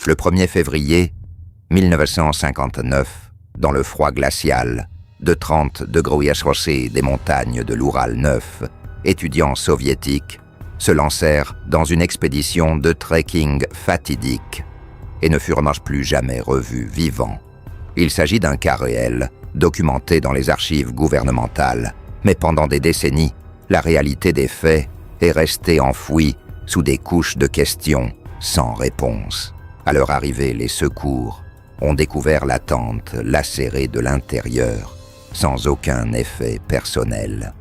Le 1er février 1959, dans le froid glacial, de 30 degrés chaussés des montagnes de l'Oural 9, étudiants soviétiques se lancèrent dans une expédition de trekking fatidique et ne furent plus jamais revus vivants. Il s'agit d'un cas réel, documenté dans les archives gouvernementales, mais pendant des décennies, la réalité des faits est restée enfouie sous des couches de questions sans réponse. À leur arrivée, les secours ont découvert la tente lacérée de l'intérieur, sans aucun effet personnel.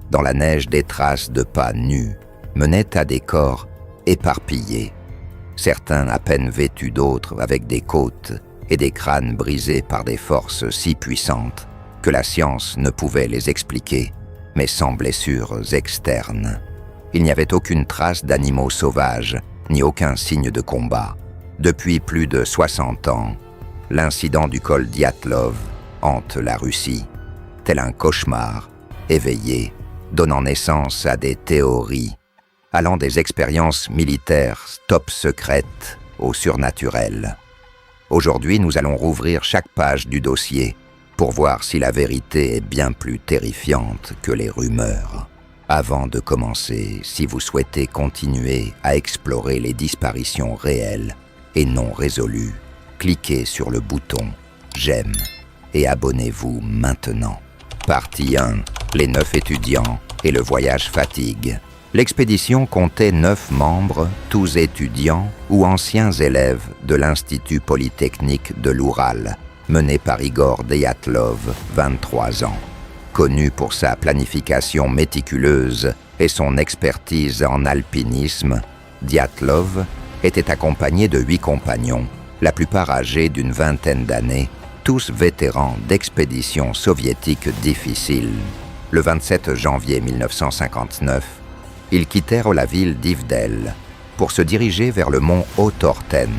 Dans la neige, des traces de pas nus menaient à des corps éparpillés, certains à peine vêtus, d'autres avec des côtes et des crânes brisés par des forces si puissantes que la science ne pouvait les expliquer, mais sans blessures externes. Il n'y avait aucune trace d'animaux sauvages, ni aucun signe de combat. Depuis plus de 60 ans, l'incident du col Dyatlov hante la Russie, tel un cauchemar éveillé, donnant naissance à des théories, allant des expériences militaires top secrètes au surnaturel. Aujourd'hui, nous allons rouvrir chaque page du dossier pour voir si la vérité est bien plus terrifiante que les rumeurs. Avant de commencer, si vous souhaitez continuer à explorer les disparitions réelles et non résolues, cliquez sur le bouton « J'aime » et abonnez-vous maintenant. Partie 1. Les 9 étudiants et le voyage fatigue. L'expédition comptait 9 membres, tous étudiants ou anciens élèves de l'Institut Polytechnique de l'Oural, mené par Igor Dyatlov, 23 ans. Connu pour sa planification méticuleuse et son expertise en alpinisme, Dyatlov était accompagné de 8 compagnons, la plupart âgés d'une vingtaine d'années, tous vétérans d'expéditions soviétiques difficiles. Le 27 janvier 1959, ils quittèrent la ville d'Ivdel pour se diriger vers le mont Haut-Orten,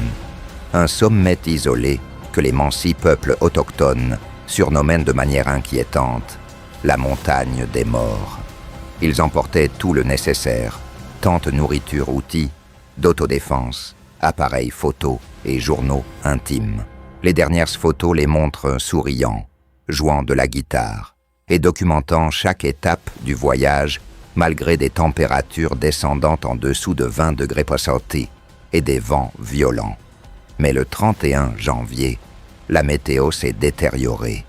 un sommet isolé que les Mansi peuples autochtones surnommaient de manière inquiétante la montagne des morts. Ils emportaient tout le nécessaire, tentes, nourriture, outils, d'autodéfense, appareils photos et journaux intimes. Les dernières photos les montrent souriants, jouant de la guitare et documentant chaque étape du voyage malgré des températures descendant en dessous de 20 degrés Celsius et des vents violents. Mais le 31 janvier, la météo s'est détériorée.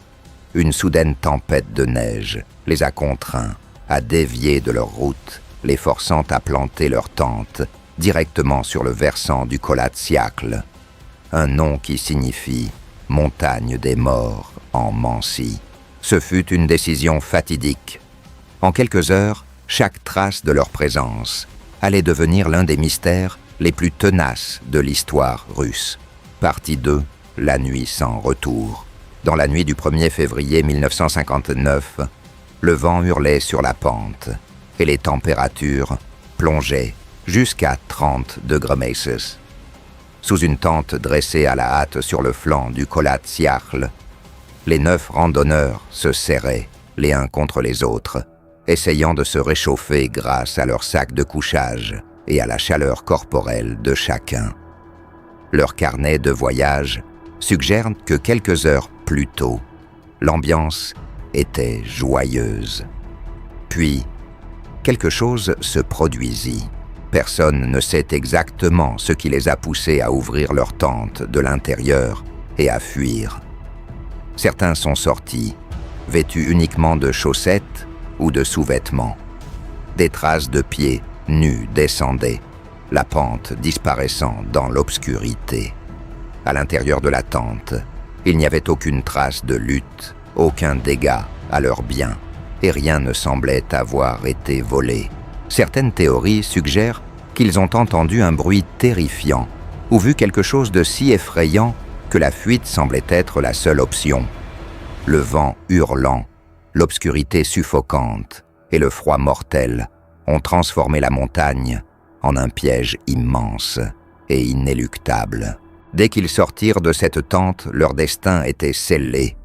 Une soudaine tempête de neige les a contraints à dévier de leur route, les forçant à planter leur tente directement sur le versant du Kolatsiakl, un nom qui signifie « montagne des morts » en mansi. Ce fut une décision fatidique. En quelques heures, chaque trace de leur présence allait devenir l'un des mystères les plus tenaces de l'histoire russe. Partie 2, la nuit sans retour. Dans la nuit du 1er février 1959, le vent hurlait sur la pente et les températures plongeaient jusqu'à 30 degrés Celsius. Sous une tente dressée à la hâte sur le flanc du Kolatsiakl, les 9 randonneurs se serraient les uns contre les autres, essayant de se réchauffer grâce à leur sac de couchage et à la chaleur corporelle de chacun. Leur carnet de voyage suggère que quelques heures plus tôt, l'ambiance était joyeuse. Puis, quelque chose se produisit. Personne ne sait exactement ce qui les a poussés à ouvrir leur tente de l'intérieur et à fuir. Certains sont sortis, vêtus uniquement de chaussettes ou de sous-vêtements. Des traces de pieds nus descendaient, la pente disparaissant dans l'obscurité. À l'intérieur de la tente, il n'y avait aucune trace de lutte, aucun dégât à leurs biens, et rien ne semblait avoir été volé. Certaines théories suggèrent qu'ils ont entendu un bruit terrifiant ou vu quelque chose de si effrayant que la fuite semblait être la seule option. Le vent hurlant, l'obscurité suffocante et le froid mortel ont transformé la montagne en un piège immense et inéluctable. Dès qu'ils sortirent de cette tente, leur destin était scellé.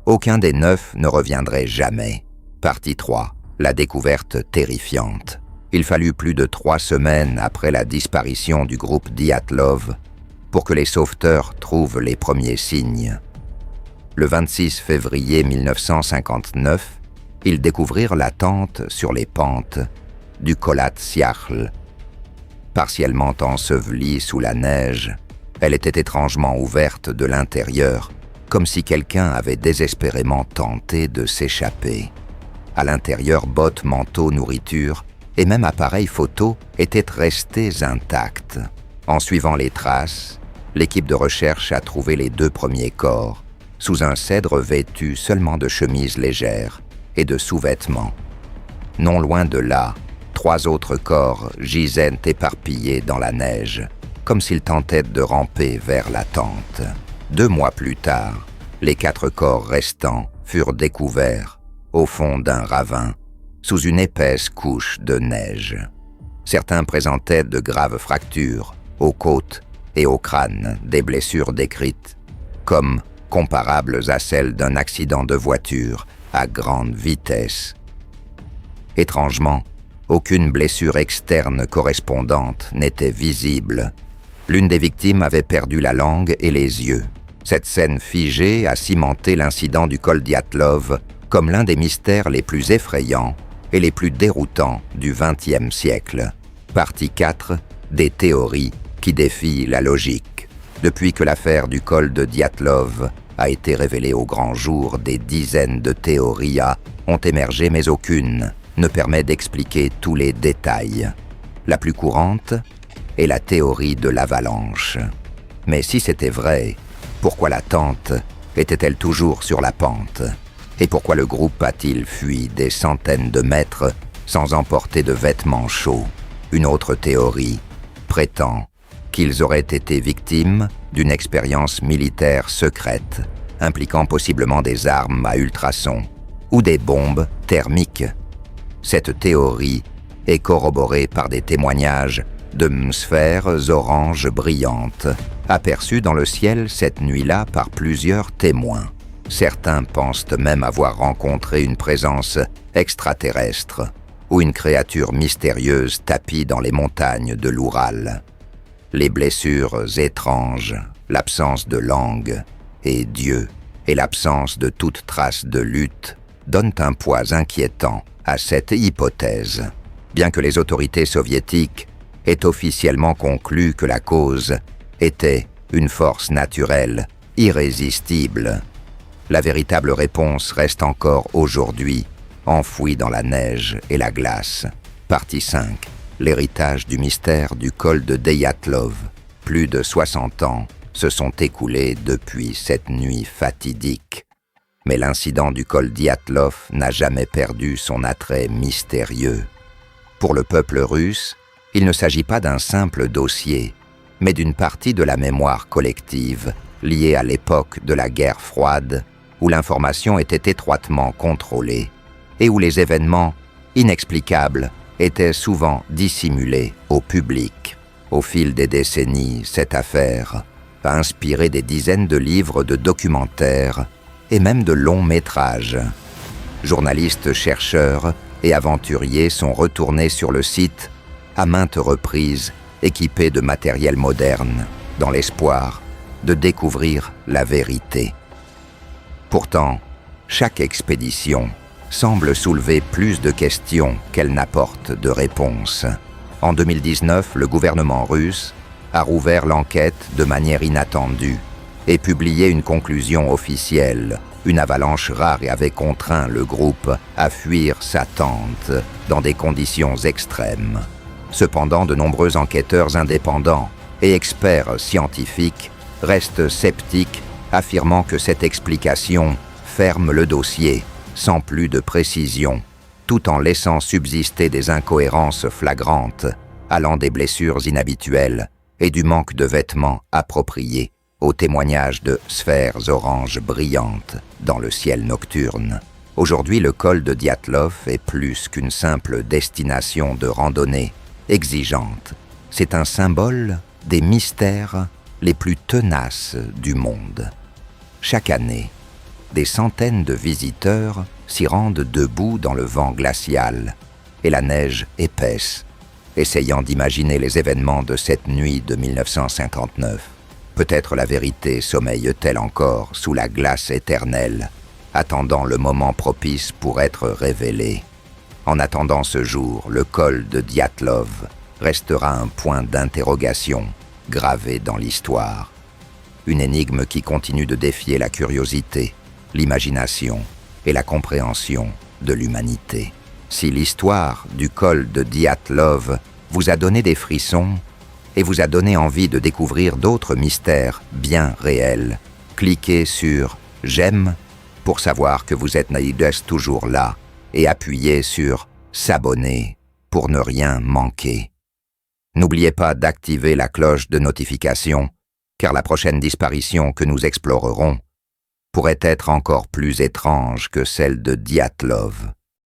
Aucun des 9 ne reviendrait jamais. Partie 3. La découverte terrifiante. Il fallut plus de 3 semaines après la disparition du groupe Dyatlov pour que les sauveteurs trouvent les premiers signes. Le 26 février 1959, ils découvrirent la tente sur les pentes du Kholat Syakhl. Partiellement ensevelie sous la neige, elle était étrangement ouverte de l'intérieur, comme si quelqu'un avait désespérément tenté de s'échapper. À l'intérieur, bottes, manteaux, nourriture et même appareils photo étaient restés intacts. En suivant les traces, l'équipe de recherche a trouvé les 2 premiers corps, sous un cèdre vêtu seulement de chemises légères et de sous-vêtements. Non loin de là, 3 autres corps gisaient éparpillés dans la neige, comme s'ils tentaient de ramper vers la tente. 2 mois plus tard, les 4 corps restants furent découverts au fond d'un ravin, sous une épaisse couche de neige. Certains présentaient de graves fractures aux côtes et au crâne, des blessures décrites comme comparables à celles d'un accident de voiture à grande vitesse. Étrangement, aucune blessure externe correspondante n'était visible. L'une des victimes avait perdu la langue et les yeux. Cette scène figée a cimenté l'incident du col Dyatlov comme l'un des mystères les plus effrayants et les plus déroutants du XXe siècle. Partie 4, des théories qui défient la logique. Depuis que l'affaire du col de Dyatlov a été révélée au grand jour, des dizaines de théories ont émergé, mais aucune ne permet d'expliquer tous les détails. La plus courante est la théorie de l'avalanche. Mais si c'était vrai, pourquoi la tente était-elle toujours sur la pente? Et pourquoi le groupe a-t-il fui des centaines de mètres sans emporter de vêtements chauds? Une autre théorie prétend qu'ils auraient été victimes d'une expérience militaire secrète, impliquant possiblement des armes à ultrasons ou des bombes thermiques. Cette théorie est corroborée par des témoignages de sphères oranges brillantes, aperçues dans le ciel cette nuit-là par plusieurs témoins. Certains pensent même avoir rencontré une présence extraterrestre ou une créature mystérieuse tapie dans les montagnes de l'Oural. Les blessures étranges, l'absence de langue et Dieu et l'absence de toute trace de lutte donnent un poids inquiétant à cette hypothèse. Bien que les autorités soviétiques aient officiellement conclu que la cause était une force naturelle, irrésistible, la véritable réponse reste encore aujourd'hui enfouie dans la neige et la glace. Partie 5. L'héritage du mystère du col de Dyatlov. Plus de 60 ans se sont écoulés depuis cette nuit fatidique. Mais l'incident du col Dyatlov n'a jamais perdu son attrait mystérieux. Pour le peuple russe, il ne s'agit pas d'un simple dossier, mais d'une partie de la mémoire collective liée à l'époque de la guerre froide, où l'information était étroitement contrôlée et où les événements inexplicables étaient souvent dissimulés au public. Au fil des décennies, cette affaire a inspiré des dizaines de livres, de documentaires et même de longs métrages. Journalistes, chercheurs et aventuriers sont retournés sur le site à maintes reprises, équipés de matériel moderne, dans l'espoir de découvrir la vérité. Pourtant, chaque expédition semble soulever plus de questions qu'elle n'apporte de réponses. En 2019, le gouvernement russe a rouvert l'enquête de manière inattendue et publié une conclusion officielle. Une avalanche rare avait contraint le groupe à fuir sa tente dans des conditions extrêmes. Cependant, de nombreux enquêteurs indépendants et experts scientifiques restent sceptiques, affirmant que cette explication ferme le dossier sans plus de précision, tout en laissant subsister des incohérences flagrantes, allant des blessures inhabituelles et du manque de vêtements appropriés aux témoignages de sphères oranges brillantes dans le ciel nocturne. Aujourd'hui, le col de Dyatlov est plus qu'une simple destination de randonnée exigeante. C'est un symbole des mystères les plus tenaces du monde. Chaque année, des centaines de visiteurs s'y rendent debout dans le vent glacial et la neige épaisse, essayant d'imaginer les événements de cette nuit de 1959. Peut-être la vérité sommeille-t-elle encore sous la glace éternelle, attendant le moment propice pour être révélée. En attendant ce jour, le col de Dyatlov restera un point d'interrogation gravé dans l'histoire. Une énigme qui continue de défier la curiosité, l'imagination et la compréhension de l'humanité. Si l'histoire du col de Dyatlov vous a donné des frissons et vous a donné envie de découvrir d'autres mystères bien réels, cliquez sur « J'aime » pour savoir que vous êtes toujours là et appuyez sur « S'abonner » pour ne rien manquer. N'oubliez pas d'activer la cloche de notification, car la prochaine disparition que nous explorerons pourrait être encore plus étrange que celle de Dyatlov.